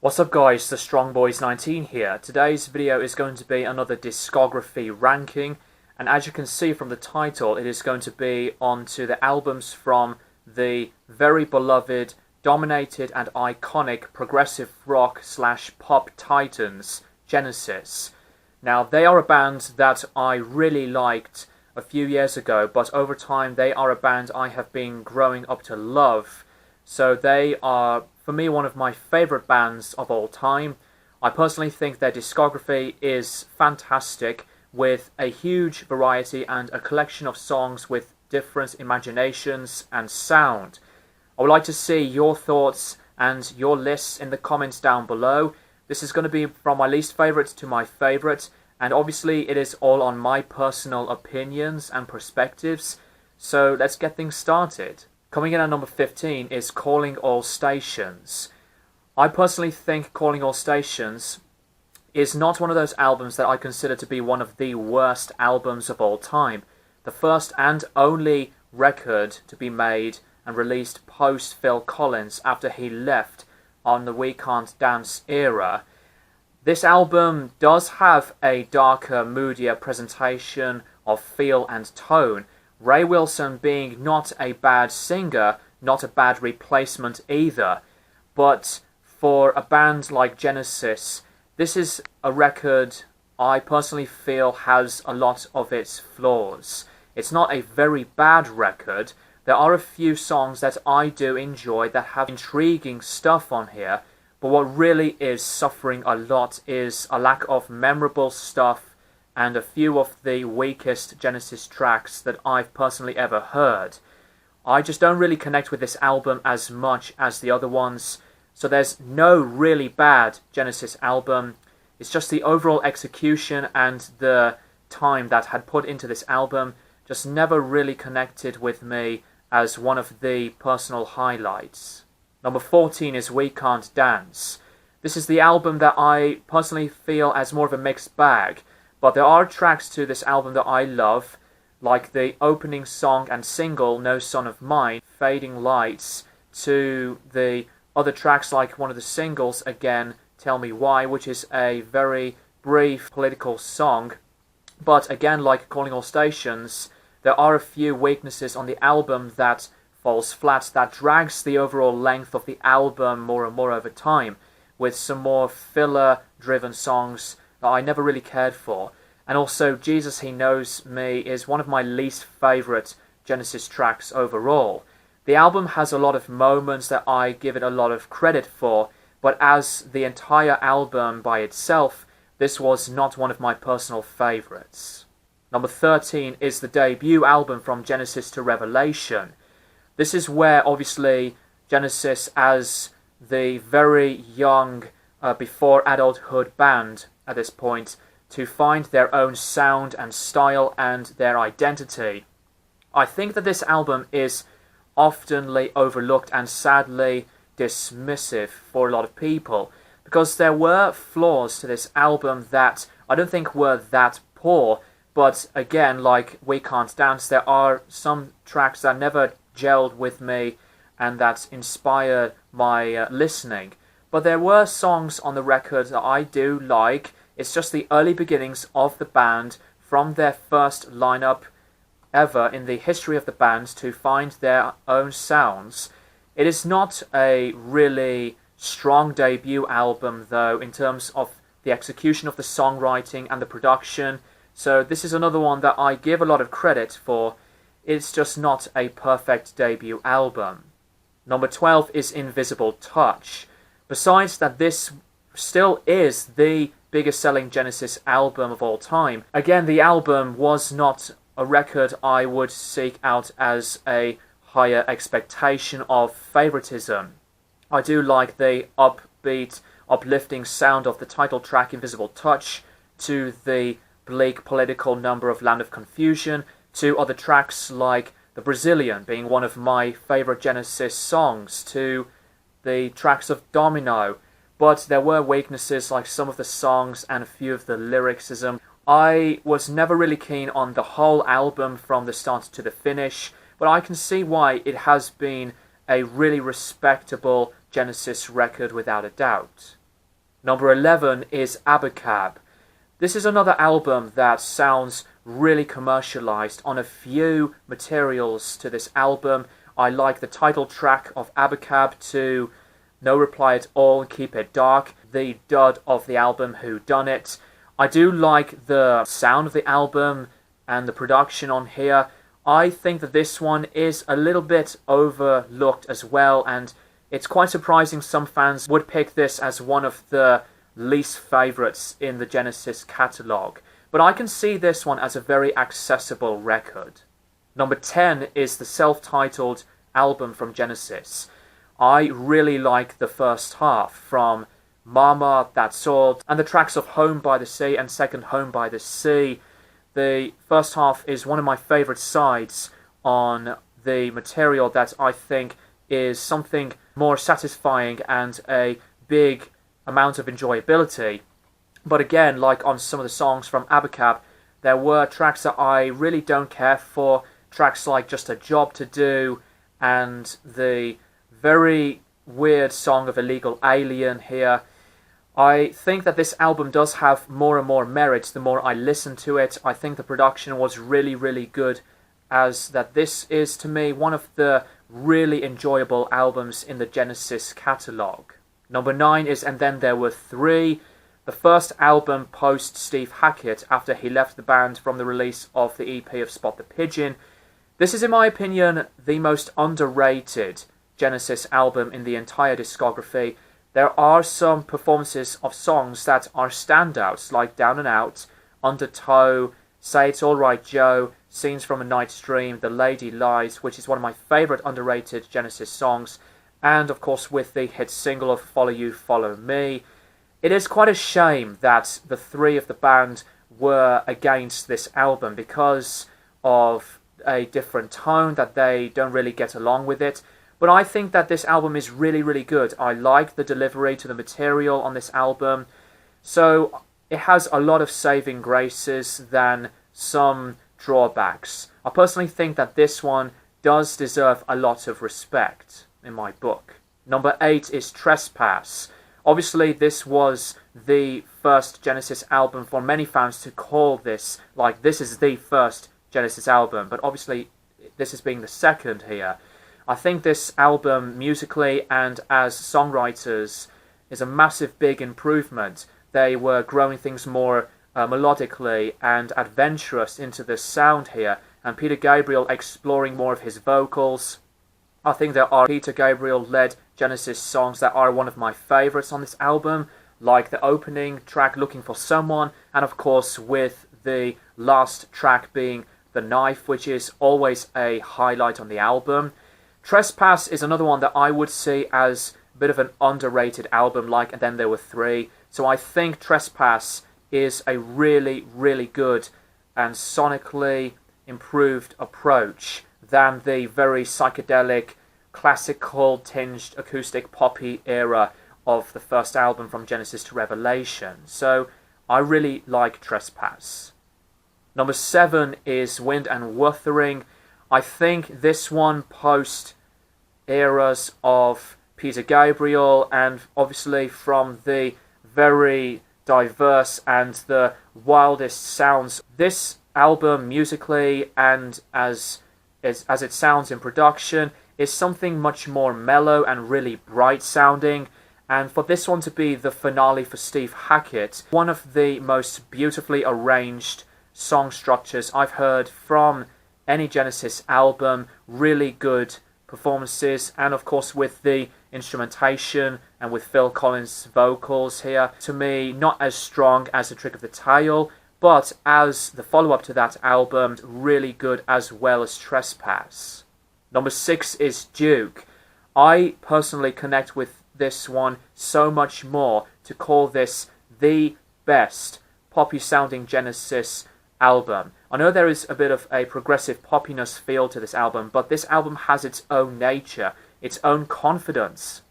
What's up guys, the StrongBoys19 here. Today's video is going to be another discography ranking, and as you can see from the title, it is going to be onto the albums from the very beloved, dominated and iconic progressive rock / pop titans, Genesis. Now they are a band that I really liked a few years ago, but over time they are a band I have been growing up to love. So they are, for me, one of my favourite bands of all time. I personally think their discography is fantastic, with a huge variety and a collection of songs with different imaginations and sound. I would like to see your thoughts and your lists in the comments down below. This is going to be from my least favourite to my favourite, and obviously it is all on my personal opinions and perspectives. So let's get things started. Coming in at number 15 is Calling All Stations. I personally think Calling All Stations is not one of those albums that I consider to be one of the worst albums of all time. The first and only record to be made and released post Phil Collins after he left on the We Cant Dance era. This album does have a darker, moodier presentation of feel and tone, Ray Wilson being not a bad singer, not a bad replacement either. But for a band like Genesis, this is a record I personally feel has a lot of its flaws. It's not a very bad record. There are a few songs that I do enjoy that have intriguing stuff on here, but what really is suffering a lot is a lack of memorable stuff and a few of the weakest Genesis tracks that I've personally ever heard. I just don't really connect with this album as much as the other ones, so there's no really bad Genesis album. It's just the overall execution and the time that had put into this album just never really connected with me as one of the personal highlights. Number 14 is We Cant Dance. This is the album that I personally feel as more of a mixed bag. But there are tracks to this album that I love, like the opening song and single, No Son of Mine, Fading Lights, to the other tracks like one of the singles, again, Tell Me Why, which is a very brief political song. But again, like Calling All Stations, there are a few weaknesses on the album that falls flat, that drags the overall length of the album more and more over time, with some more filler-driven songs that I never really cared for. And also, Jesus He Knows Me is one of my least favourite Genesis tracks overall. The album has a lot of moments that I give it a lot of credit for, but as the entire album by itself, this was not one of my personal favourites. Number 13 is the debut album from Genesis to Revelation. This is where, obviously, Genesis, as the very young, before adulthood band at this point, to find their own sound and style and their identity. I think that this album is oftenly overlooked and sadly dismissive for a lot of people, because there were flaws to this album that I don't think were that poor, but again, like We Cant Dance, there are some tracks that never gelled with me and that inspired my listening. But there were songs on the record that I do like. It's just the early beginnings of the band, from their first lineup ever in the history of the band, to find their own sounds. It is not a really strong debut album though, in terms of the execution of the songwriting and the production, so this is another one that I give a lot of credit for. It's just not a perfect debut album. Number 12 is Invisible Touch. Besides that, this still is the biggest selling Genesis album of all time. Again, the album was not a record I would seek out as a higher expectation of favoritism. I do like the upbeat, uplifting sound of the title track Invisible Touch, to the bleak political number of Land of Confusion, to other tracks like The Brazilian being one of my favorite Genesis songs, to the tracks of Domino. But there were weaknesses like some of the songs and a few of the lyricism. I was never really keen on the whole album from the start to the finish, but I can see why it has been a really respectable Genesis record without a doubt. Number 11 is Abacab. This is another album that sounds really commercialized. On a few materials to this album, I like the title track of Abacab to No Reply at All, Keep It Dark, the dud of the album Who Done It. I do like the sound of the album and the production on here. I think that this one is a little bit overlooked as well, and it's quite surprising some fans would pick this as one of the least favourites in the Genesis catalogue. But I can see this one as a very accessible record. Number 10 is the self-titled album from Genesis. I really like the first half, from Mama, That's All, and the tracks of Home by the Sea and Second Home by the Sea. The first half is one of my favourite sides on the material that I think is something more satisfying and a big amount of enjoyability. But again, like on some of the songs from Abacab, there were tracks that I really don't care for, tracks like Just a Job to Do and the very weird song of Illegal Alien here. I think that this album does have more and more merit the more I listen to it. I think the production was really, really good, as that this is, to me, one of the really enjoyable albums in the Genesis catalogue. Number 9 is And Then There Were Three, the first album post Steve Hackett after he left the band from the release of the EP of Spot the Pigeon. This is, in my opinion, the most underrated Genesis album in the entire discography. There are some performances of songs that are standouts, like Down and Out, Undertow, Say It's Alright Joe, Scenes from a Night's Dream, The Lady Lies, which is one of my favourite underrated Genesis songs, and of course with the hit single of Follow You, Follow Me. It is quite a shame that the three of the band were against this album because of a different tone, that they don't really get along with it. But I think that this album is really, really good. I like the delivery to the material on this album. So it has a lot of saving graces than some drawbacks. I personally think that this one does deserve a lot of respect in my book. Number 8 is Trespass. Obviously, this was the first Genesis album for many fans to call this, like, this is the first Genesis album. But obviously, this is being the second here. I think this album, musically and as songwriters, is a massive, big improvement. They were growing things more melodically and adventurous into the sound here, and Peter Gabriel exploring more of his vocals. I think there are Peter Gabriel-led Genesis songs that are one of my favourites on this album, like the opening track, Looking for Someone, and of course with the last track being The Knife, which is always a highlight on the album. Trespass is another one that I would see as a bit of an underrated album, like And Then There Were Three. So I think Trespass is a really, really good and sonically improved approach than the very psychedelic, classical tinged acoustic poppy era of the first album from Genesis to Revelation. So I really like Trespass. Number 7 is Wind and Wuthering. I think this one post eras of Peter Gabriel, and obviously from the very diverse and the wildest sounds. This album musically and as it sounds in production is something much more mellow and really bright sounding. And for this one to be the finale for Steve Hackett, one of the most beautifully arranged song structures I've heard from any Genesis album. Really good performances, and of course with the instrumentation and with Phil Collins' vocals here. To me, not as strong as The Trick of the Tail, but as the follow-up to that album, really good as well as Trespass. Number 6 is Duke. I personally connect with this one so much more to call this the best poppy-sounding Genesis album. I know there is a bit of a progressive poppiness feel to this album, but this album has its own nature, its own confidence.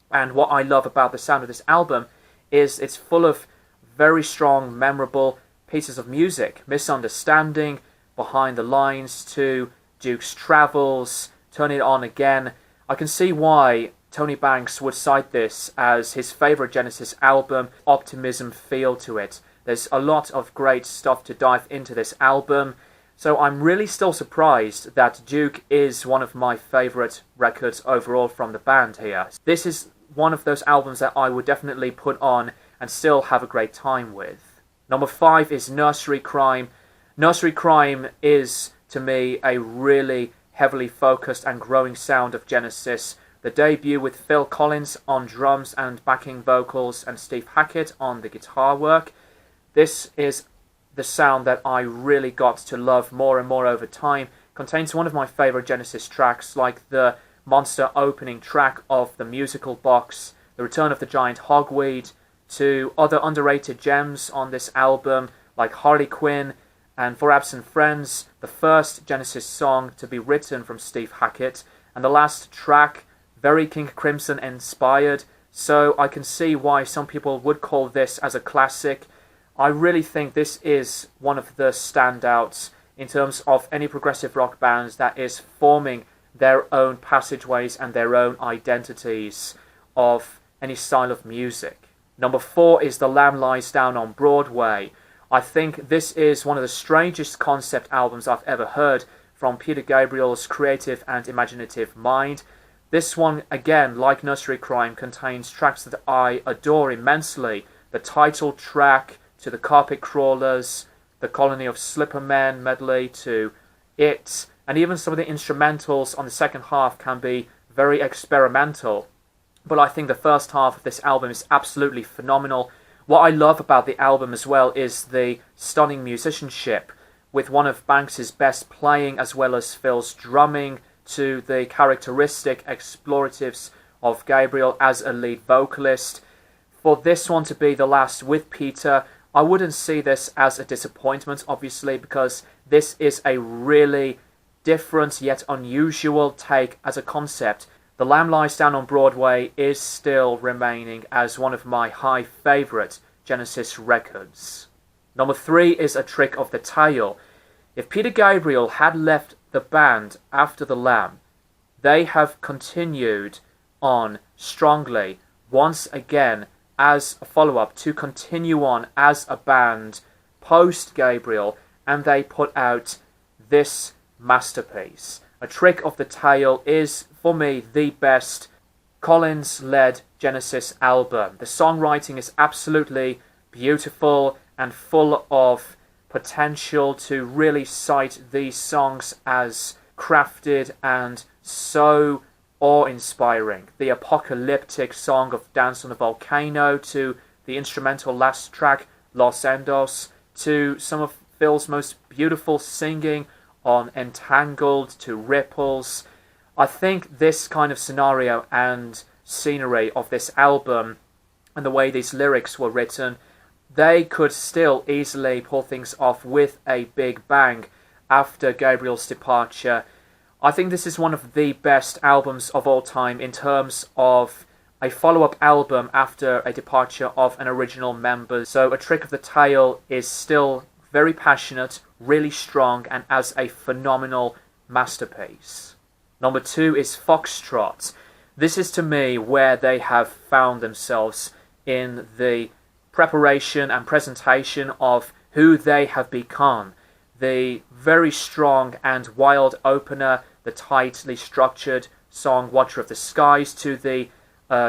And what I love about the sound of this album is it's full of very strong, memorable pieces of music. Misunderstanding, Behind the Lines, to Duke's Travels, Turn It On Again. I can see why Tony Banks would cite this as his favourite Genesis album, optimism feel to it. There's a lot of great stuff to dive into this album, so I'm really still surprised that Duke is one of my favourite records overall from the band here. This is one of those albums that I would definitely put on and still have a great time with. Number 5 is Nursery Crime. Nursery Crime is, to me, a really heavily focused and growing sound of Genesis. The debut with Phil Collins on drums and backing vocals and Steve Hackett on the guitar work. This is the sound that I really got to love more and more over time. Contains one of my favourite Genesis tracks, like the monster opening track of the musical box, The Return of the Giant Hogweed, to other underrated gems on this album like Harley Quinn and For Absent Friends, the first Genesis song to be written from Steve Hackett, and the last track, very King Crimson inspired, so I can see why some people would call this as a classic. I really think this is one of the standouts in terms of any progressive rock bands that is forming their own passageways and their own identities of any style of music. Number 4 is The Lamb Lies Down on Broadway. I think this is one of the strangest concept albums I've ever heard from Peter Gabriel's creative and imaginative mind. This one, again, like Nursery Crime, contains tracks that I adore immensely. The title track to the Carpet Crawlers, the Colony of Slipper Men medley to It, and even some of the instrumentals on the second half can be very experimental. But I think the first half of this album is absolutely phenomenal. What I love about the album as well is the stunning musicianship, with one of Banks's best playing as well as Phil's drumming, to the characteristic exploratives of Gabriel as a lead vocalist. For this one to be the last with Peter, I wouldn't see this as a disappointment, obviously, because this is a really different yet unusual take as a concept. The Lamb Lies Down on Broadway is still remaining as one of my high favourite Genesis records. Number 3 is A Trick of the Tail. If Peter Gabriel had left the band after The Lamb, they have continued on strongly once again as a follow-up to continue on as a band post Gabriel, and they put out this masterpiece. A Trick of the Tail is, for me, the best Collins-led Genesis album. The songwriting is absolutely beautiful and full of potential to really cite these songs as crafted and so awe-inspiring. The apocalyptic song of Dance on a Volcano, to the instrumental last track, Los Endos, to some of Phil's most beautiful singing on Entangled, to Ripples. I think this kind of scenario and scenery of this album and the way these lyrics were written, they could still easily pull things off with a big bang after Gabriel's departure. I think this is one of the best albums of all time in terms of a follow-up album after a departure of an original member. So A Trick of the Tail is still very passionate, really strong, and as a phenomenal masterpiece. Number 2 is Foxtrots. This is, to me, where they have found themselves in the preparation and presentation of who they have become. The very strong and wild opener, the tightly structured song Watcher of the Skies, to the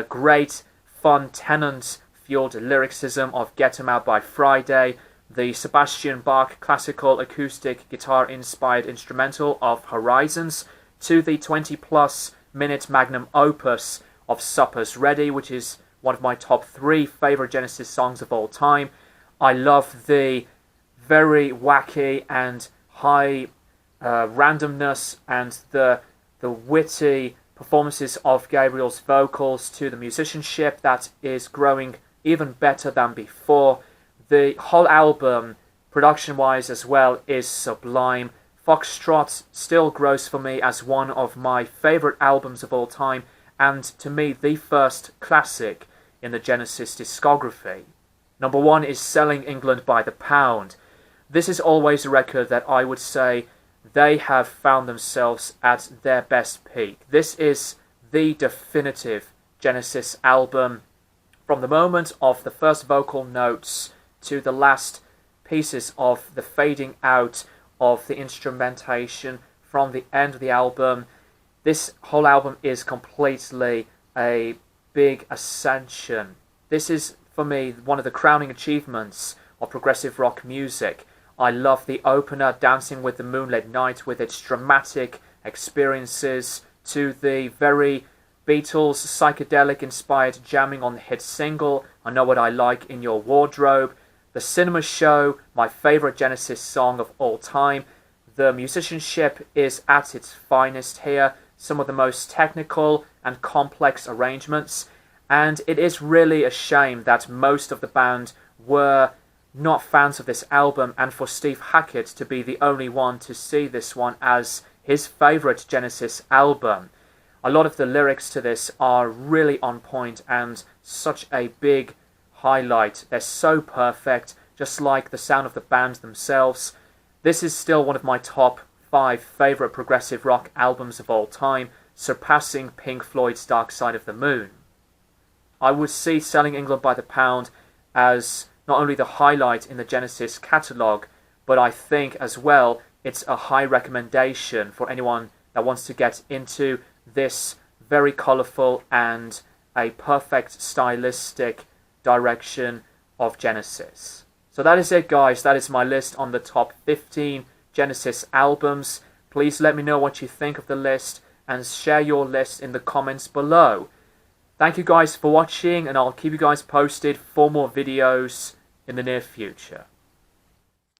great, fun, Tennant-fueled lyricism of Get 'Em Out by Friday, the Sebastian Bach classical acoustic guitar-inspired instrumental of Horizons, to the 20-plus minute magnum opus of Supper's Ready, which is one of my top 3 favourite Genesis songs of all time. I love the very wacky and high randomness and the witty performances of Gabriel's vocals, to the musicianship that is growing even better than before. The whole album, production-wise as well, is sublime. Foxtrots still grows for me as one of my favourite albums of all time, and to me the first classic in the Genesis discography. Number 1 is Selling England by the Pound. This is always a record that I would say they have found themselves at their best peak. This is the definitive Genesis album, from the moment of the first vocal notes to the last pieces of the fading out of the instrumentation from the end of the album. This whole album is completely a big ascension. This is, for me, one of the crowning achievements of progressive rock music. I love the opener, Dancing with the Moonlit Night, with its dramatic experiences, to the very Beatles psychedelic inspired jamming on the hit single, I Know What I Like in Your Wardrobe, The Cinema Show, my favourite Genesis song of all time. The musicianship is at its finest here, some of the most technical and complex arrangements, and it is really a shame that most of the band were not fans of this album, and for Steve Hackett to be the only one to see this one as his favourite Genesis album. A lot of the lyrics to this are really on point and such a big highlight. They're so perfect, just like the sound of the band themselves. This is still one of my top 5 favourite progressive rock albums of all time, surpassing Pink Floyd's Dark Side of the Moon. I would see Selling England by the Pound as not only the highlight in the Genesis catalogue, but I think as well it's a high recommendation for anyone that wants to get into this very colourful and a perfect stylistic direction of Genesis. So that is it, guys. That is my list on the top 15 Genesis albums. Please let me know what you think of the list and share your list in the comments below. Thank you guys for watching, and I'll keep you guys posted for more videos in the near future.